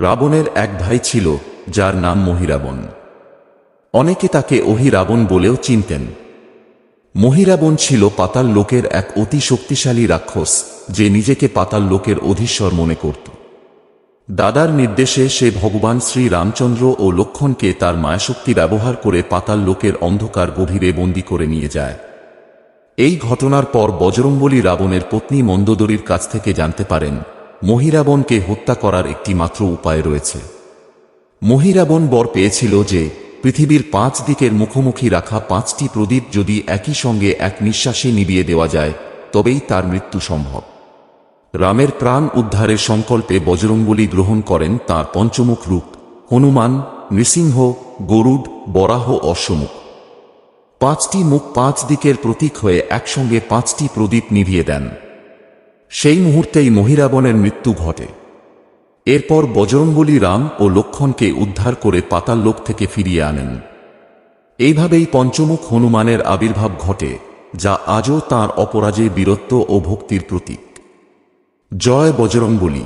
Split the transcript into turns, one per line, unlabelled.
রাবণের এক ভাই ছিল, যার নাম মহিরাবণ। অনেকে তাকে অহিরাবণ বলেও চিনতেন। মহিরাবণ ছিল পাতাল লোকের এক অতি শক্তিশালী রাক্ষস, যে নিজেকে পাতাল লোকের অধীশ্বর মনে করত। দাদার নির্দেশে সে ভগবান শ্রী রামচন্দ্র ও লক্ষ্মণকে তার মায়াশক্তি ব্যবহার করে পাতাল লোকের অন্ধকার গভীরে বন্দী করে নিয়ে যায়। এই ঘটনার পর বজরংবলী রাবণের পত্নী মন্দোদরীর কাছ থেকে জানতে পারেন মহিরাবণকে হত্যা করার একটি মাত্র উপায় রয়েছে। মহিরাবণ বর পেয়েছিল যে পৃথিবীর 5 দিকের মুখোমুখি রাখা 5টি প্রদীপ যদি একই সঙ্গে এক নিঃশ্বাসে নিভিয়ে দেওয়া যায়, তবেই তার মৃত্যু সম্ভব। রামের প্রাণ উদ্ধারের সংকল্পে বজরংবলী গ্রহণ করেন তাঁর পঞ্চমুখ রূপ হনুমান, নৃসিংহ, গরুড, বরাহ, অশ্বমুখ। 5টি মুখ 5 দিকের প্রতীক হয়ে একসঙ্গে 5টি প্রদীপ নিভিয়ে দেন। সেই মুহূর্তেই মহিরাবণের মৃত্যু ঘটে। এরপর বজরংবলী রাম ও লক্ষ্মণকে উদ্ধার করে পাতাল লোক থেকে ফিরিয়ে আনেন। এইভাবেই পঞ্চমুখ হনুমানের আবির্ভাব ঘটে, যা আজও তাঁর অপরাজেয় বীরত্ব ও ভক্তির প্রতীক। জয় বজরংবলী।